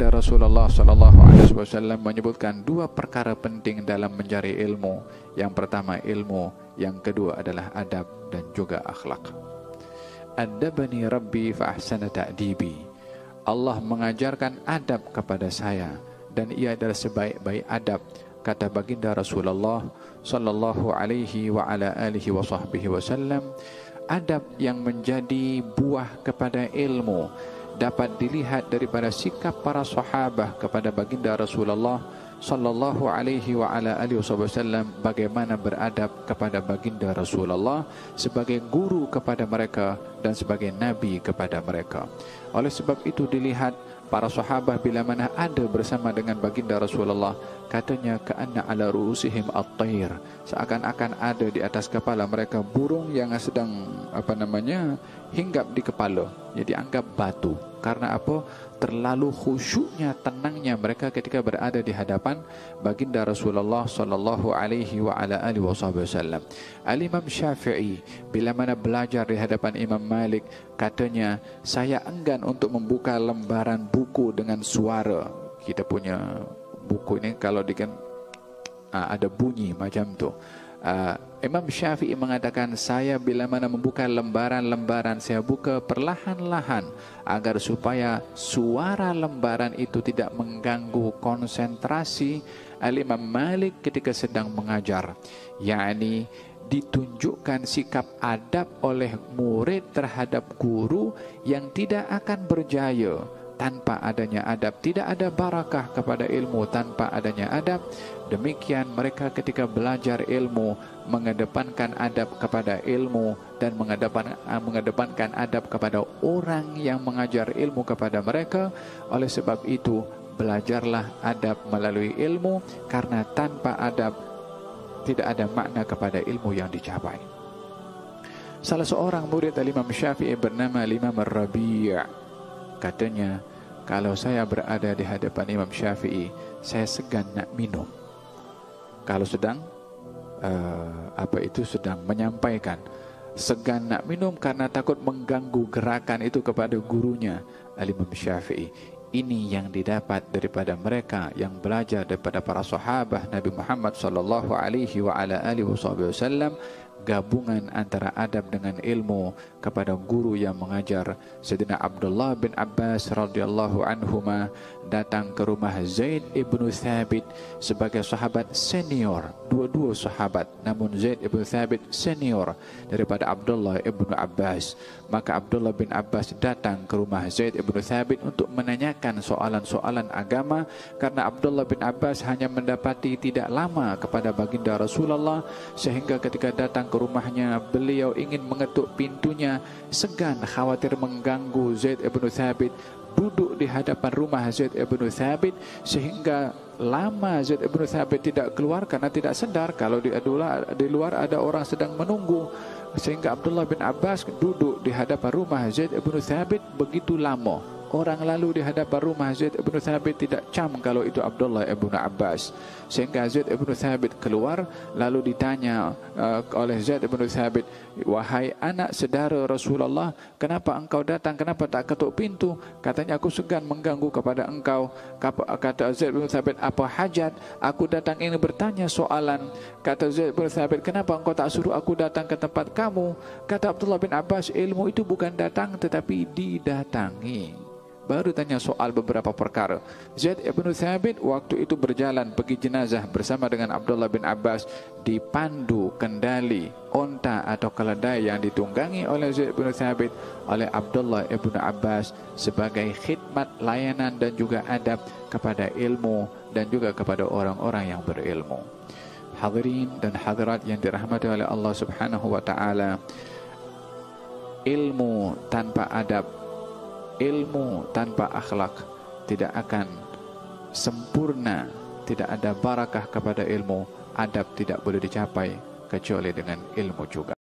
baginda Rasulullah SAW menyebutkan dua perkara penting dalam mencari ilmu. Yang pertama ilmu, yang kedua adalah adab dan juga akhlak. Adabani Rabbi fa ahsana ta'dibi. Allah mengajarkan adab kepada saya dan ia adalah sebaik-baik adab, kata baginda Rasulullah sallallahu alaihi wa ala alihi wa sahbihi wasallam. Adab yang menjadi buah kepada ilmu dapat dilihat daripada sikap para sahabat kepada baginda Rasulullah sallallahu alaihi wa ala alihi wasallam, bagaimana beradab kepada baginda Rasulullah sebagai guru kepada mereka dan sebagai nabi kepada mereka. Oleh sebab itu dilihat para sahabat bila mana ada bersama dengan baginda Rasulullah, katanya ka'anna ala ru'usihim at-tayr, seakan-akan ada di atas kepala mereka burung yang sedang hinggap di kepala, jadi anggap batu. Karena apa? Terlalu khusyuknya, tenangnya mereka ketika berada di hadapan baginda Rasulullah sallallahu alaihi wa ala alihi wasallam. Al-Imam Syafi'i bila mana belajar di hadapan Imam Malik, katanya saya enggan untuk membuka lembaran buku dengan suara. Kita punya buku ini kalau ada bunyi macam tu. Imam Syafi'i mengatakan, saya bila mana membuka lembaran-lembaran, saya buka perlahan-lahan agar supaya suara lembaran itu tidak mengganggu konsentrasi Al-Imam Malik ketika sedang mengajar. yakni ditunjukkan sikap adab oleh murid terhadap guru yang tidak akan berjaya tanpa adanya adab. Tidak ada barakah kepada ilmu tanpa adanya adab. Demikian mereka ketika belajar ilmu mengedepankan adab kepada ilmu dan mengedepankan adab kepada orang yang mengajar ilmu kepada mereka. Oleh sebab itu belajarlah adab melalui ilmu, karena tanpa adab tidak ada makna kepada ilmu yang dicapai. Salah seorang murid Imam Syafi'i bernama Imam Rabi', katanya, kalau saya berada di hadapan Imam Syafi'i, saya segan nak minum. Kalau sedang sedang menyampaikan, segan nak minum karena takut mengganggu gerakan itu kepada gurunya Imam Syafi'i. Ini yang didapat daripada mereka yang belajar daripada para sahabat Nabi Muhammad sallallahu alaihi wa ala alihi wasallam, gabungan antara adab dengan ilmu kepada guru yang mengajar. Sayyidina Abdullah bin Abbas radhiyallahu anhuma datang ke rumah Zaid ibn Thabit sebagai sahabat senior, dua-dua sahabat, namun Zaid ibn Thabit senior daripada Abdullah ibn Abbas. Maka Abdullah bin Abbas datang ke rumah Zaid ibn Thabit untuk menanyakan soalan-soalan agama, karena Abdullah bin Abbas hanya mendapati tidak lama kepada baginda Rasulullah, sehingga ketika datang ke rumahnya beliau ingin mengetuk pintunya, segan khawatir mengganggu Zaid ibn Thabit. Duduk di hadapan rumah Zaid ibn Thabit sehingga lama Zaid ibn Thabit tidak keluar karena tidak sedar kalau di luar ada orang sedang menunggu. Sehingga Abdullah bin Abbas duduk di hadapan rumah Zaid ibn Thabit begitu lama. Orang lalu di hadapan rumah Zaid ibn Thabit tidak cam kalau itu Abdullah ibn Abbas. Sehingga Zaid ibn Thabit keluar, lalu ditanya oleh Zaid ibn Thabit, wahai anak saudara Rasulullah, kenapa engkau datang, kenapa tak ketuk pintu? Katanya, aku segan mengganggu kepada engkau. Kata Zaid ibn Thabit, apa hajat? Aku datang ini bertanya soalan. Kata Zaid ibn Thabit, kenapa engkau tak suruh aku datang ke tempat kamu? Kata Abdullah bin Abbas, ilmu itu bukan datang tetapi didatangi. Baru tanya soal beberapa perkara. Zaid ibn Thabit waktu itu berjalan pergi jenazah bersama dengan Abdullah bin Abbas, dipandu kendali onta atau keledai yang ditunggangi oleh Zaid ibn Thabit oleh Abdullah ibn Abbas sebagai khidmat, layanan dan juga adab kepada ilmu dan juga kepada orang-orang yang berilmu. Hadirin dan hadirat yang dirahmati oleh Allah Subhanahu wa taala, ilmu tanpa adab, ilmu tanpa akhlak tidak akan sempurna. Tidak ada barakah kepada ilmu. Adab tidak boleh dicapai kecuali dengan ilmu juga.